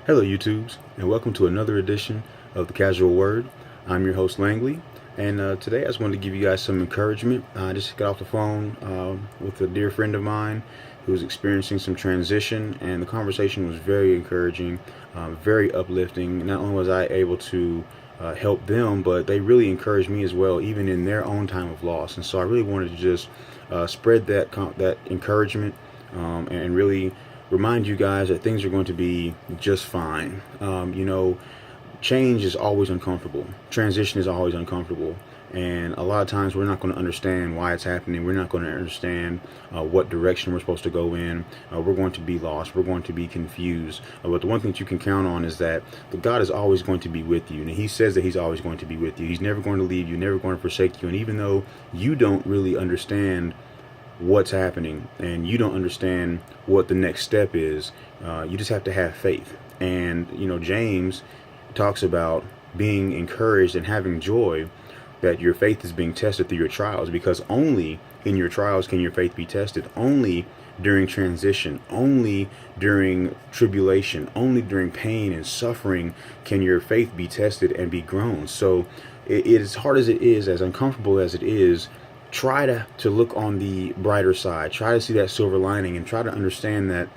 Hello, YouTubes, and welcome to another edition of The Casual Word. I'm your host, Langley, and today I just wanted to give you guys some encouragement. I just got off the phone with a dear friend of mine who was experiencing some transition, and the conversation was very encouraging, very uplifting. Not only was I able to help them, but they really encouraged me as well, even in their own time of loss. And so I really wanted to just spread that encouragement and really remind you guys that things are going to be just fine. Change is always uncomfortable. Transition is always uncomfortable. And a lot of times we're not going to understand why it's happening. We're not going to understand what direction we're supposed to go in. We're going to be lost. We're going to be confused. But the one thing that you can count on is that God is always going to be with you. And He says that He's always going to be with you. He's never going to leave you, never going to forsake you. And even though you don't really understand what's happening and you don't understand what the next step is, you just have to have faith. And James talks about being encouraged and having joy that your faith is being tested through your trials, because only in your trials can your faith be tested. Only during transition, only during tribulation, only during pain and suffering can your faith be tested and be grown. So as hard as it is, as uncomfortable as it is, try to look on the brighter side. Try to see that silver lining and try to understand that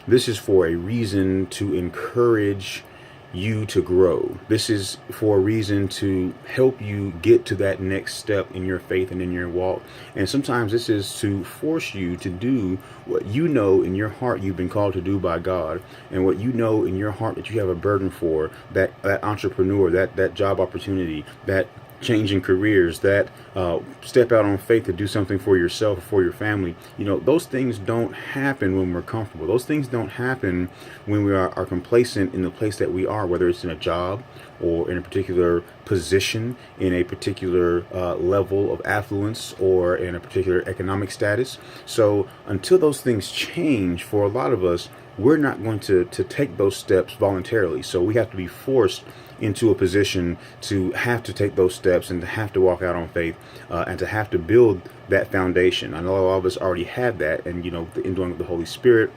this is for a reason to encourage you to grow. This is for a reason to help you get to that next step in your faith and in your walk. And sometimes this is to force you to do what you know in your heart you've been called to do by God, and what you know in your heart that you have a burden for, that entrepreneur, that job opportunity, that changing careers, that step out on faith to do something for yourself or for your family. Those things don't happen when we're comfortable. Those things don't happen when we are complacent in the place that we are, whether it's in a job or in a particular position, in a particular level of affluence, or in a particular economic status. So until those things change, for a lot of us, we're not going to take those steps voluntarily. So we have to be forced into a position to have to take those steps and to have to walk out on faith, and to have to build that foundation. I know a lot of us already have that, and the indwelling of the Holy Spirit,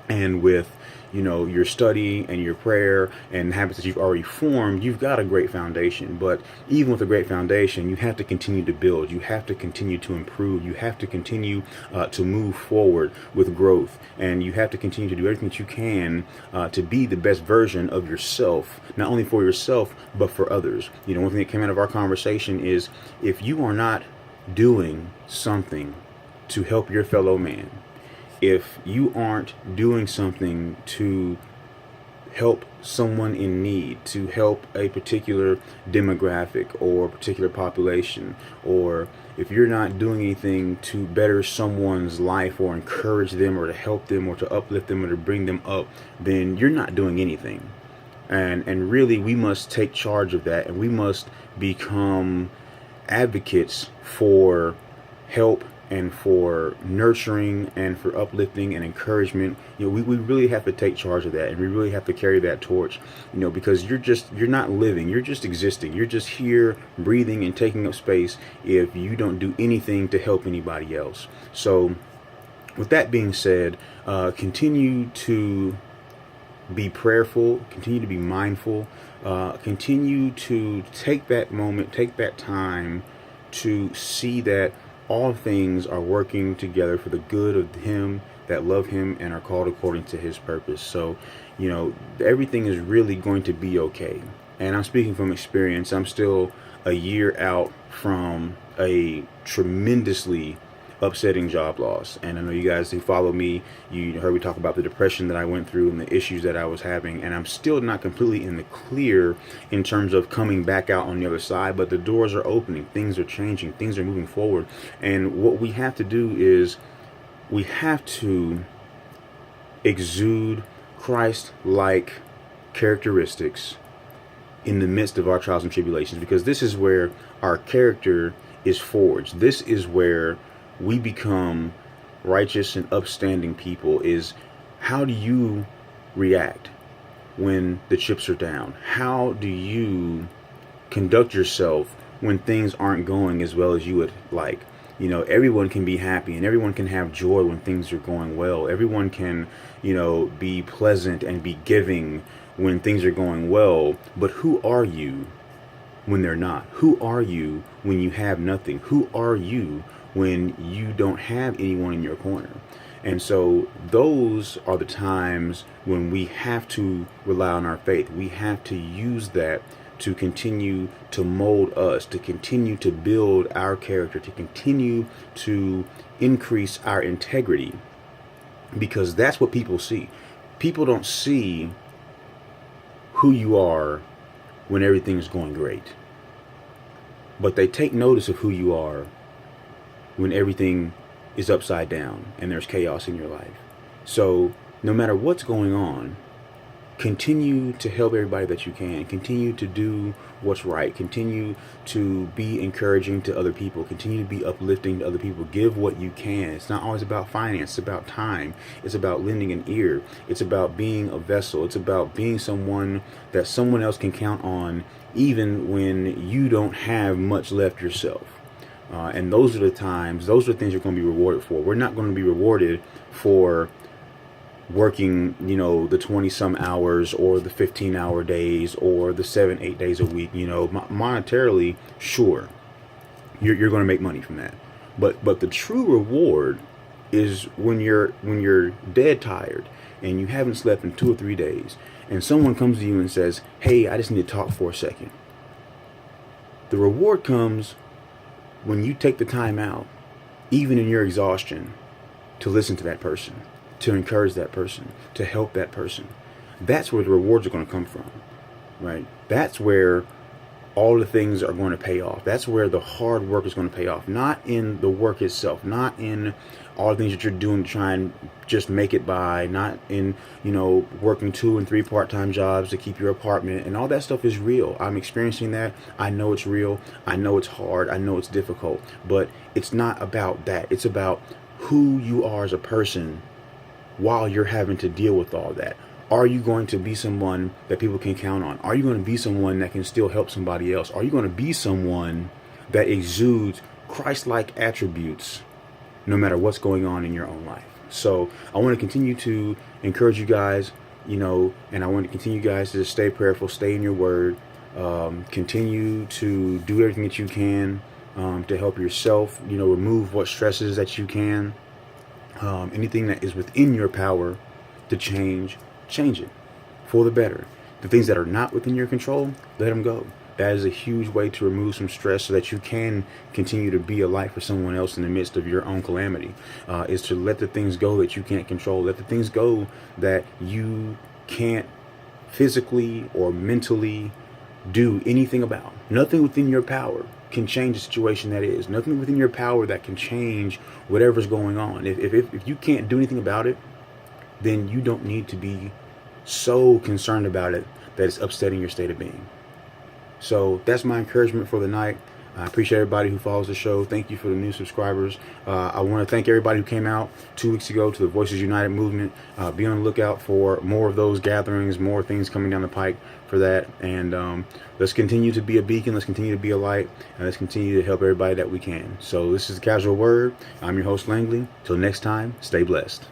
and with your study and your prayer and habits that you've already formed, you've got a great foundation. But even with a great foundation, you have to continue to build. You have to continue to improve. You have to continue to move forward with growth, and you have to continue to do everything that you can to be the best version of yourself, not only for yourself but for others. One thing that came out of our conversation is, if you are not doing something to help your fellow man, if you aren't doing something to help someone in need, to help a particular demographic or particular population, or if you're not doing anything to better someone's life or encourage them or to help them or to uplift them or to bring them up, then you're not doing anything. And really, we must take charge of that, and we must become advocates for help and for nurturing and for uplifting and encouragement. We really have to take charge of that, and we really have to carry that torch, because you're not living, you're just existing. You're just here breathing and taking up space if you don't do anything to help anybody else. So with that being said, continue to be prayerful, continue to be mindful, continue to take that moment, take that time to see that all things are working together for the good of him that love him and are called according to his purpose. So, everything is really going to be okay. And I'm speaking from experience. I'm still a year out from a tremendously upsetting job loss. And I know you guys who follow me, you heard me talk about the depression that I went through and the issues that I was having. And I'm still not completely in the clear in terms of coming back out on the other side, but the doors are opening, things are changing, things are moving forward. And what we have to do is we have to exude Christ-like characteristics in the midst of our trials and tribulations, because this is where our character is forged. This is where we become righteous and upstanding people. Is how do you react when the chips are down? How do you conduct yourself when things aren't going as well as you would like? everyone can be happy and everyone can have joy when things are going well. Everyone can, be pleasant and be giving when things are going well. But who are you when they're not? Who are you when you have nothing? Who are you when you don't have anyone in your corner? And so those are the times when we have to rely on our faith. We have to use that to continue to mold us, to continue to build our character, to continue to increase our integrity, because that's what people see. People don't see who you are when everything's going great, but they take notice of who you are when everything is upside down and there's chaos in your life. So no matter what's going on, continue to help everybody that you can. Continue to do what's right. Continue to be encouraging to other people. Continue to be uplifting to other people. Give what you can. It's not always about finance. It's about time. It's about lending an ear. It's about being a vessel. It's about being someone that someone else can count on, even when you don't have much left yourself. And those are the times, those are the things you're going to be rewarded for. We're not going to be rewarded for working, the 20 some hours or the 15-hour days or the 7-8 days a week. Monetarily, sure, you're going to make money from that. But the true reward is when you're dead tired and you haven't slept in 2 or 3 days, and someone comes to you and says, "Hey, I just need to talk for a second." The reward comes when you take the time out, even in your exhaustion, to listen to that person, to encourage that person, to help that person. That's where the rewards are going to come from, right? That's where all the things are going to pay off. That's where the hard work is going to pay off. Not in the work itself, not in all the things that you're doing to try and just make it by, not in, working 2 and 3 part-time jobs to keep your apartment, and all that stuff is real. I'm experiencing that. I know it's real. I know it's hard. I know it's difficult, but it's not about that. It's about who you are as a person while you're having to deal with all that. Are you going to be someone that people can count on? Are you going to be someone that can still help somebody else? Are you going to be someone that exudes Christ-like attributes no matter what's going on in your own life? So I want to continue to encourage you guys, and I want to continue guys to stay prayerful, stay in your word, continue to do everything that you can to help yourself, remove what stresses that you can. Anything that is within your power to change it for the better. The things that are not within your control, let them go. That is a huge way to remove some stress so that you can continue to be a light for someone else in the midst of your own calamity, is to let the things go that you can't control. Let the things go that you can't physically or mentally do anything about. Nothing within your power can change the situation that is. Nothing within your power that can change whatever's going on. If you can't do anything about it, then you don't need to be so concerned about it that it's upsetting your state of being. So that's my encouragement for the night. I appreciate everybody who follows the show. Thank you for the new subscribers. I want to thank everybody who came out 2 weeks ago to the Voices United movement. Be on the lookout for more of those gatherings, more things coming down the pike for that. And let's continue to be a beacon. Let's continue to be a light. And let's continue to help everybody that we can. So this is The Casual Word. I'm your host, Langley. Till next time, stay blessed.